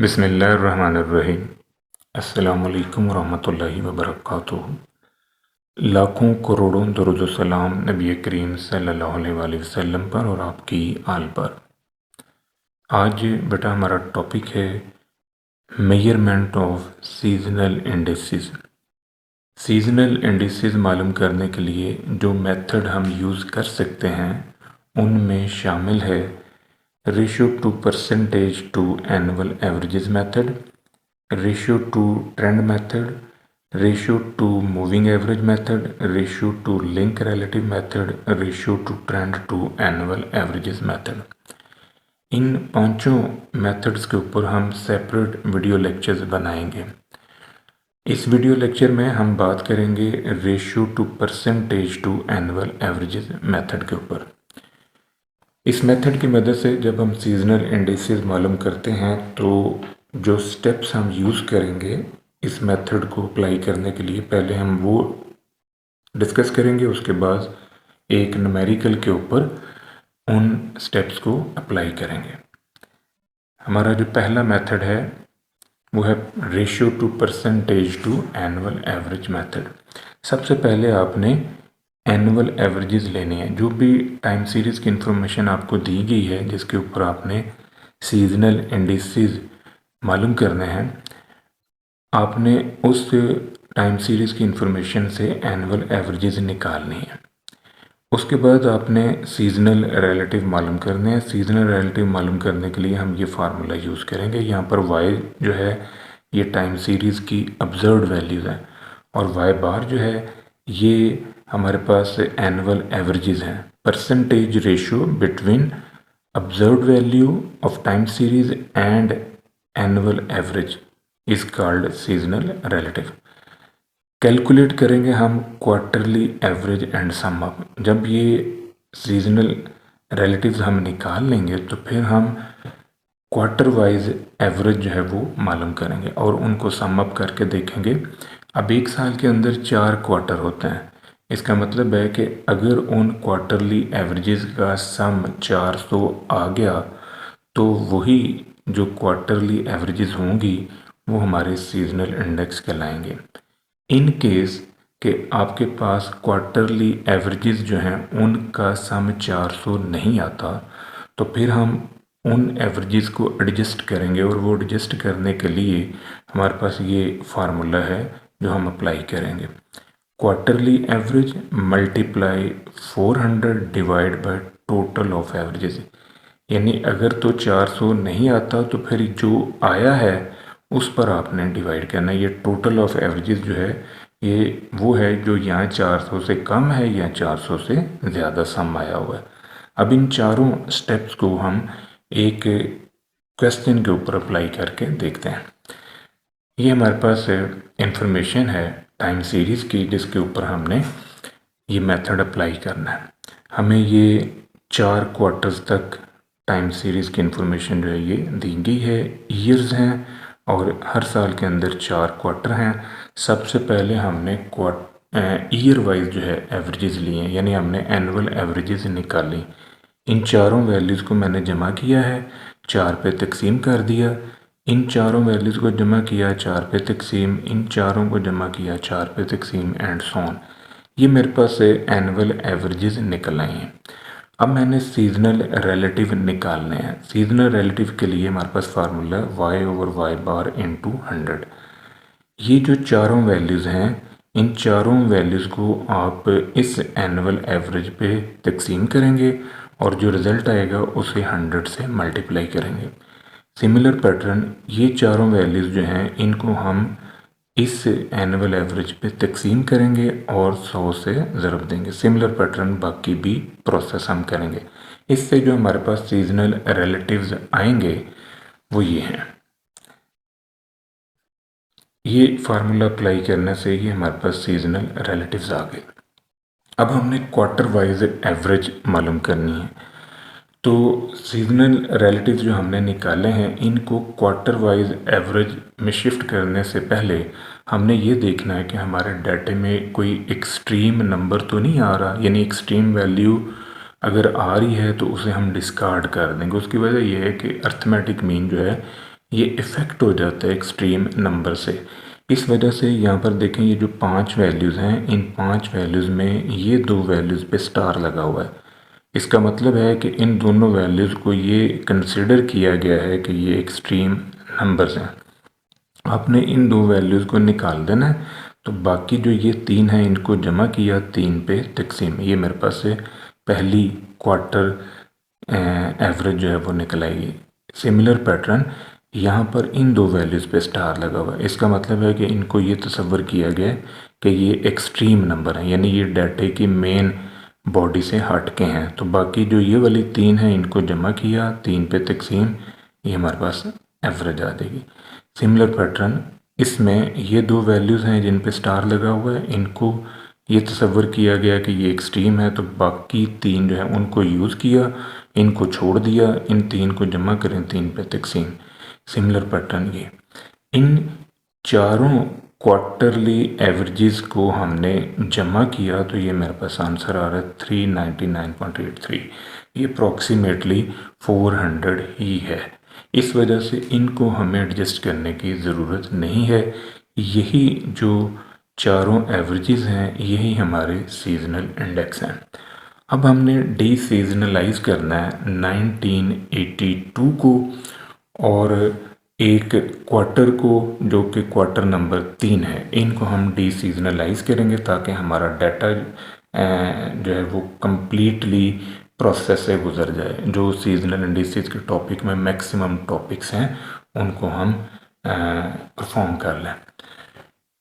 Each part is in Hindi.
बिस्मिल्लाहिर्रहमानिर्रहीम। अस्सलामुअलैकुम वरहमतुल्लाहि वबरकातुहू। लाखों करोड़ों दरूद सलाम नबी करीम सल्लल्लाहु अलैहि वसल्लम पर और आपकी आल पर। आज बेटा हमारा टॉपिक है measurement of seasonal indices. Seasonal indices मालूम करने के लिए जो मेथड हम यूज़ कर सकते हैं उनमें शामिल है ratio to percentage to annual averages method, ratio to trend method, ratio to moving average method, ratio to link relative method, ratio to trend to annual averages method. इन पांचों मेथड्स के ऊपर हम सेपरेट वीडियो लेक्चर्स बनाएंगे। इस वीडियो लेक्चर में हम बात करेंगे ratio to percentage to annual averages method के ऊपर। इस मेथड की मदद से जब हम सीजनल इंडिसेस मालूम करते हैं तो जो स्टेप्स हम यूज़ करेंगे इस मेथड को अप्लाई करने के लिए पहले हम वो डिस्कस करेंगे, उसके बाद एक न्यूमेरिकल के ऊपर उन स्टेप्स को अप्लाई करेंगे। हमारा जो पहला मेथड है वो है ratio to percentage to annual average method. सबसे पहले आपने एनुअल एवरेजेस लेनी है। जो भी टाइम सीरीज़ की इंफॉर्मेशन आपको दी गई है जिसके ऊपर आपने सीजनल इंडिसेस मालूम करने हैं, आपने उस टाइम सीरीज़ की इंफॉर्मेशन से एनुअल एवरेजेस निकालनी है। उसके बाद आपने सीजनल रिलेटिव मालूम करने हैं। सीजनल रिलेटिव मालूम करने के लिए हम ये फार्मूला यूज़ करेंगे। यहाँ पर वाई जो है ये टाइम सीरीज़ की ऑब्जर्व्ड वैल्यूज़ है और वाई बार जो है ये हमारे पास एनुअल एवरेजेस हैं। Percentage ratio between observed value of time series and annual average is called seasonal relative. Calculate करेंगे हम quarterly average and sum up. जब ये सीजनल रिलेटिव्स हम निकाल लेंगे तो फिर हम क्वार्टर वाइज एवरेज जो है वो मालूम करेंगे और उनको सम अप करके देखेंगे। अब एक साल के अंदर 4 क्वार्टर होते हैं। इसका मतलब है कि अगर उन क्वार्टरली एवरेजेस का सम 400 आ गया तो वही जो क्वार्टरली एवरेजेस होंगी वो हमारे सीजनल इंडेक्स कहलाएंगे। इन केस कि आपके पास क्वार्टरली एवरेजेस जो हैं उनका सम 400 नहीं आता तो फिर हम उन एवरेजेस को एडजस्ट करेंगे और वो एडजस्ट करने के लिए हमारे पास ये फार्मूला है जो हम अप्लाई करेंगे। Quarterly average multiply 400 divide by total of averages. यानी अगर तो 400 नहीं आता तो फिर जो आया है उस पर आपने डिवाइड करना है। ये टोटल ऑफ एवरेजेस जो है ये वो है जो यहाँ 400 से कम है या 400 से ज़्यादा सम आया हुआ है। अब इन चारों स्टेप्स को हम एक क्वेश्चन के ऊपर अप्लाई करके देखते हैं। ये हमारे पास इंफॉर्मेशन है टाइम सीरीज़ की जिसके ऊपर हमने ये मेथड अप्लाई करना है। हमें ये 4 क्वार्टर्स तक टाइम सीरीज़ की इंफॉर्मेशन जो है ये दी गई है। ईयर्स हैं और हर साल के अंदर 4 क्वार्टर हैं। सबसे पहले हमने ईयर वाइज जो है एवरेजेस लिए हैं, यानी हमने एनुअल एवरेजेस निकाली। इन चारों वैल्यूज़ को मैंने जमा किया है, 4 पे तकसीम कर दिया। इन चारों वैल्यूज़ को जमा किया, 4 पे तकसीम, इन चारों को जमा किया, 4 पे तकसीम एंड सो ऑन। ये मेरे पास एनुअल एवरेजेस निकल आए हैं। अब मैंने सीजनल रिलेटिव निकालने हैं। सीजनल रिलेटिव के लिए हमारे पास फार्मूला है Y over Y bar into 100। ये जो चारों वैल्यूज़ हैं इन चारों वैल्यूज़ को आप इस एनुअल एवरेज पे तकसीम करेंगे और जो रिज़ल्ट आएगा उसे 100 से मल्टीप्लाई करेंगे। सिमिलर पैटर्न ये चारों वैल्यूज़ जो हैं इनको हम इस एनुअल एवरेज पे तकसीम करेंगे और 100 से ज़रब देंगे। सिमिलर पैटर्न बाकी भी प्रोसेस हम करेंगे। इससे जो हमारे पास सीजनल रिलेटिव्स आएंगे वो ये हैं। ये फार्मूला अप्लाई करने से ही हमारे पास सीजनल रिलेटिव्स आ गए। अब हमने क्वार्टर वाइज एवरेज मालूम करनी है। तो सीजनल रिलेटिव्स जो हमने निकाले हैं इनको क्वार्टर वाइज एवरेज में शिफ्ट करने से पहले हमने ये देखना है कि हमारे डाटे में कोई एक्सट्रीम नंबर तो नहीं आ रहा। यानी एक्सट्रीम वैल्यू अगर आ रही है तो उसे हम डिस्कार्ड कर देंगे। उसकी वजह यह है कि अर्थमेटिक मीन जो है ये इफ़ेक्ट हो जाता है एक्सट्रीम नंबर से। इस वजह से यहाँ पर देखें, ये जो 5 वैल्यूज़ हैं, इन 5 वैल्यूज़ में ये 2 वैल्यूज़ पे स्टार लगा हुआ है। इसका मतलब है कि इन दोनों वैल्यूज़ को ये कंसिडर किया गया है कि ये एक्सट्रीम नंबर्स हैं। आपने इन 2 वैल्यूज़ को निकाल देना है, तो बाकी जो ये 3 हैं इनको जमा किया, 3 पे तकसीम, ये मेरे पास से पहली क्वार्टर एवरेज जो है वो निकल आएगी। सिमिलर पैटर्न यहाँ पर इन 2 वैल्यूज़ पे स्टार लगा हुआ है। इसका मतलब है कि इनको ये तसव्वुर किया गया है कि ये एक्सट्रीम नंबर हैं, यानी ये डाटे की मेन बॉडी से हट के हैं। तो बाकी जो ये वाली 3 हैं इनको जमा किया, 3 पे तकसीम, ये हमारे पास एवरेज आ जाएगी। सिमिलर पैटर्न इसमें ये 2 वैल्यूज़ हैं जिन पे स्टार लगा हुआ है, इनको ये तसव्वुर किया गया कि ये एक्सट्रीम है, तो बाकी 3 जो है उनको यूज़ किया, इनको छोड़ दिया, इन 3 को जमा करें, 3 पे तकसीम। सिमिलर पैटर्न ये इन चारों क्वार्टरली एवरेजेस को हमने जमा किया, तो ये मेरे पास आंसर आ रहा है 399.83। ये अप्रॉक्सीमेटली 400 ही है। इस वजह से इनको हमें एडजस्ट करने की ज़रूरत नहीं है। यही जो चारों एवरेजेस हैं यही हमारे सीजनल इंडेक्स हैं। अब हमने डी सीजनलाइज करना है 1982 को और एक क्वार्टर को, जो कि क्वार्टर नंबर 3 है, इनको हम डी सीजनलाइज करेंगे ताकि हमारा डाटा जो है वो कम्प्लीटली प्रोसेस से गुजर जाए। जो सीजनल इंडिसेस के टॉपिक में मैक्सिमम टॉपिक्स हैं उनको हम परफॉर्म कर लें।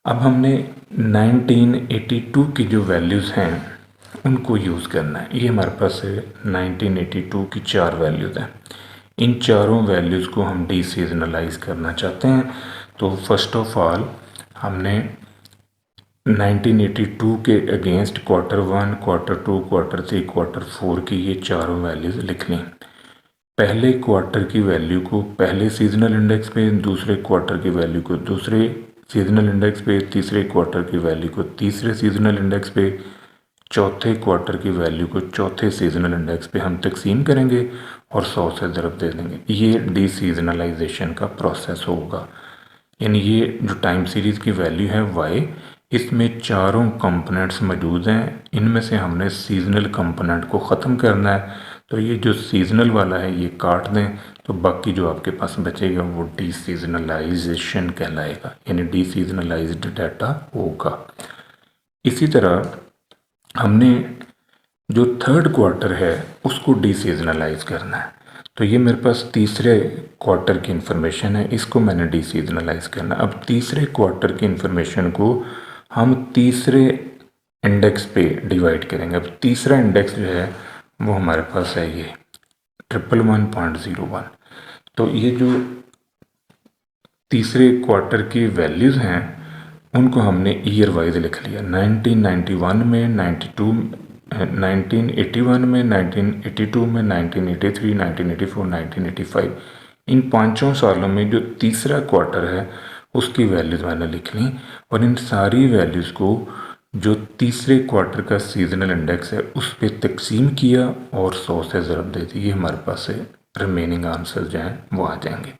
अब हमने 1982 की जो वैल्यूज़ हैं उनको यूज़ करना है। ये हमारे पास 1982 की 4 वैल्यूज़ हैं। इन चारों वैल्यूज़ को हम डी सीजनलाइज करना चाहते हैं। तो फर्स्ट ऑफ ऑल हमने 1982 के against quarter 1, quarter 2, quarter 3, quarter 4 की ये चारों वैल्यूज़ लिख लें। पहले क्वार्टर की वैल्यू को पहले सीजनल इंडेक्स पे, दूसरे क्वार्टर की वैल्यू को दूसरे सीजनल इंडेक्स पे, तीसरे क्वार्टर की वैल्यू को तीसरे सीजनल इंडेक्स पे, चौथे क्वार्टर की वैल्यू को चौथे सीजनल इंडेक्स पे हम तकसीम करेंगे और 100 से ज़रब दे देंगे। ये डी सीजनलाइजेशन का प्रोसेस होगा। यानी ये जो टाइम सीरीज़ की वैल्यू है y, इसमें चारों कंपोनेंट्स मौजूद हैं, इनमें से हमने सीजनल कंपोनेंट को ख़त्म करना है। तो ये जो सीजनल वाला है ये काट दें, तो बाकी जो आपके पास बचेगा वो डी सीजनलाइजेशन कहलाएगा, यानी डी सीजनलाइज्ड डाटा होगा। इसी तरह हमने जो थर्ड क्वार्टर है उसको डी सीजनलाइज करना है। तो ये मेरे पास तीसरे क्वार्टर की इंफॉर्मेशन है, इसको मैंने डी सीजनलाइज करना। अब तीसरे क्वार्टर की इंफॉर्मेशन को हम तीसरे इंडेक्स पे डिवाइड करेंगे। अब तीसरा इंडेक्स जो है वो हमारे पास है ये 111.01। तो ये जो तीसरे क्वार्टर की वैल्यूज़ हैं उनको हमने ईयर वाइज लिख लिया। 1991 में, 1981 में, 1982 में, 1983, 1984, 1985, इन 5 सालों में जो तीसरा क्वार्टर है उसकी वैल्यूज़ मैंने लिख ली और इन सारी वैल्यूज़ को जो तीसरे क्वार्टर का सीजनल इंडेक्स है उस पर तकसीम किया और 100 से ज़रब दे दी। ये हमारे पास से रिमेनिंग आंसर जो हैं वो आ जाएंगे।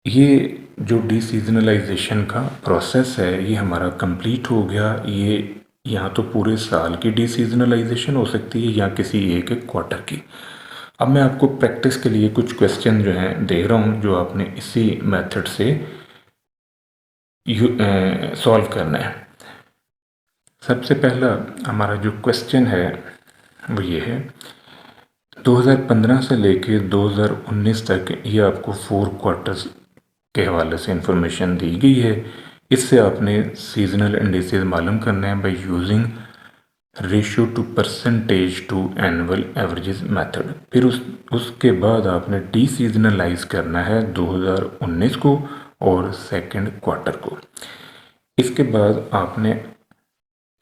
ये जो डी सीजनलाइजेशन का प्रोसेस है ये हमारा कंप्लीट हो गया। ये यहाँ तो पूरे साल की डी सीजनलाइजेशन हो सकती है या किसी एक क्वार्टर की। अब मैं आपको प्रैक्टिस के लिए कुछ क्वेश्चन जो हैं दे रहा हूँ जो आपने इसी मेथड से सॉल्व करना है। सबसे पहला हमारा जो क्वेश्चन है वो ये है, 2015 से लेके 2019 तक ये आपको 4 क्वार्टर्स के हवाले से इंफॉर्मेशन दी गई है। इससे आपने सीजनल इंडिसेस मालूम करने हैं by using ratio to percentage to annual averages method. फिर उसके बाद आपने डी सीजनलाइज करना है 2019 को और सेकंड क्वार्टर को। इसके बाद आपने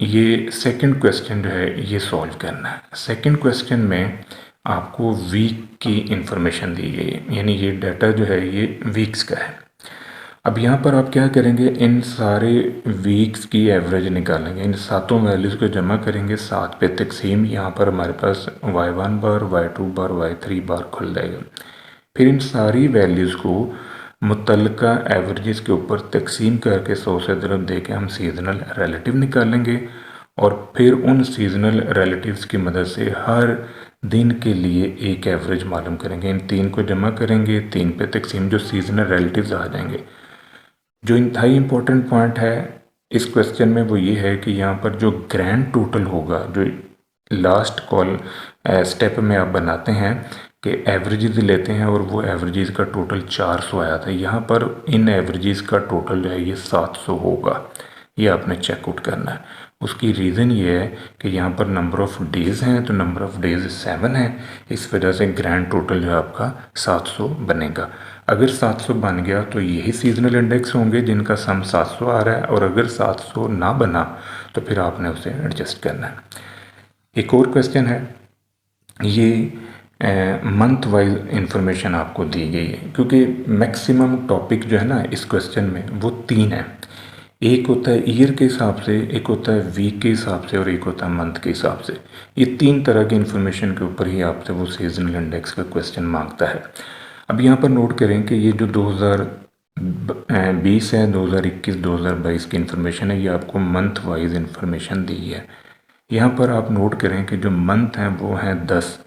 ये सेकंड क्वेश्चन जो है ये सॉल्व करना है। सेकंड क्वेश्चन में आपको वीक की इंफॉर्मेशन दी गई है, यानी ये डाटा जो है ये वीक्स का है। अब यहाँ पर आप क्या करेंगे, इन सारे वीक्स की एवरेज निकालेंगे, इन सातों वैल्यूज़ को जमा करेंगे, 7 पे तकसीम। यहाँ पर हमारे पास y1 बार, y2 बार, y3 बार खुल जाएगा। फिर इन सारी वैल्यूज़ को मुतल्लिका एवरेजेस के ऊपर तकसीम करके 100 से ज़रब दे के हम सीजनल रिलेटिव निकालेंगे और फिर उन सीजनल रिलेटिव्स की मदद से हर दिन के लिए एक एवरेज मालूम करेंगे। इन तीन को जमा करेंगे, तीन पे तकसीम, जो सीजनल रिलेटिव्स आ जाएंगे। जो इंतहाई इम्पोर्टेंट पॉइंट है इस क्वेश्चन में वो ये है कि यहाँ पर जो ग्रैंड टोटल होगा, जो लास्ट कॉल स्टेप में आप बनाते हैं कि एवरेजेस लेते हैं और वो एवरेजेस का टोटल 400 आया था, यहाँ पर इन एवरेजेस का टोटल जो है ये 700 होगा। ये आपने चेकआउट करना है। उसकी रीज़न ये है कि यहाँ पर नंबर ऑफ़ डेज़ हैं, तो नंबर ऑफ़ डेज़ 7 है, इस वजह से ग्रैंड टोटल जो है आपका 700 बनेगा। अगर 700 बन गया तो यही सीजनल इंडेक्स होंगे जिनका सम 700 आ रहा है, और अगर 700 ना बना तो फिर आपने उसे एडजस्ट करना है। एक और क्वेश्चन है, ये मंथ वाइज इंफॉर्मेशन आपको दी गई है, क्योंकि मैक्सिमम टॉपिक जो है ना इस क्वेश्चन में वो 3 है। एक होता है ईयर के हिसाब से, एक होता है वीक के हिसाब से, और एक होता है मंथ के हिसाब से। ये 3 तरह की इन्फॉर्मेशन के ऊपर ही आपसे वो सीजनल इंडेक्स का क्वेश्चन मांगता है। अब यहाँ पर नोट करें कि ये जो 2020 है, 2021, 2022 की इन्फॉर्मेशन है, ये आपको मंथ वाइज इन्फॉर्मेशन दी है। यहाँ पर आप नोट करें कि जो मंथ हैं वो हैं 10,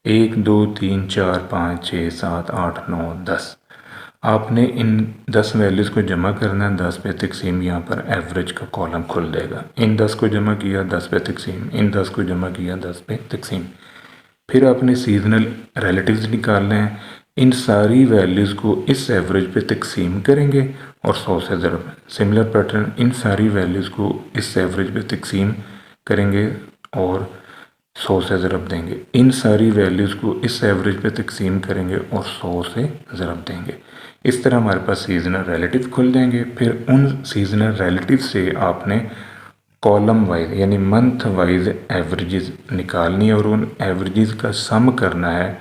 1 2 3 4 5 6 7 8 9 10। आपने इन 10 वैल्यूज़ को जमा करना है, 10 पे तकसीम, यहाँ पर एवरेज का कॉलम खुल देगा। इन 10 को जमा किया, 10 पे तकसीम, इन 10 को जमा किया, 10 पे तकसीम। फिर आपने सीजनल रिलेटिव्स निकालने हैं, इन सारी वैल्यूज़ को इस एवरेज पे तकसीम करेंगे और 100 से ज़रब। सिमिलर पैटर्न, इन सारी वैल्यूज़ को इस एवरेज पे तकसीम करेंगे और 100 से ज़रब देंगे। इन सारी वैल्यूज़ को इस एवरेज पे तकसीम करेंगे और 100 से ज़रब देंगे। इस तरह हमारे पास सीजनल रिलेटिव खुल जाएंगे। फिर उन सीजनल रिलेटिव से आपने कॉलम वाइज यानी मंथ वाइज एवरेजेस निकालनी है और उन एवरेजेस का सम करना है।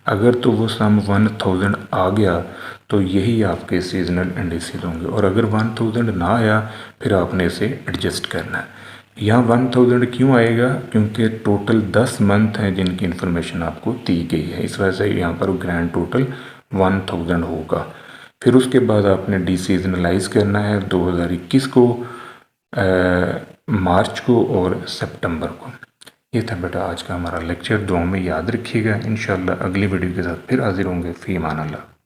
अगर तो वो सम 1000 आ गया तो यही आपके सीजनल इंडिसेस होंगे, और अगर 1000 ना आया फिर आपने इसे एडजस्ट करना है। यहाँ 1000 क्यों आएगा? क्योंकि टोटल 10 मंथ हैं जिनकी इन्फॉर्मेशन आपको दी गई है, इस वजह से यहाँ पर ग्रैंड टोटल 1000 होगा। फिर उसके बाद आपने डिसीजनलाइज करना है 2021 को, मार्च को और सितंबर को। ये था बेटा आज का हमारा लेक्चर। दुआ में याद रखिएगा। इंशाल्लाह अगली वीडियो के साथ फिर हाजिर होंगे। फ़ी अमान अल्लाह।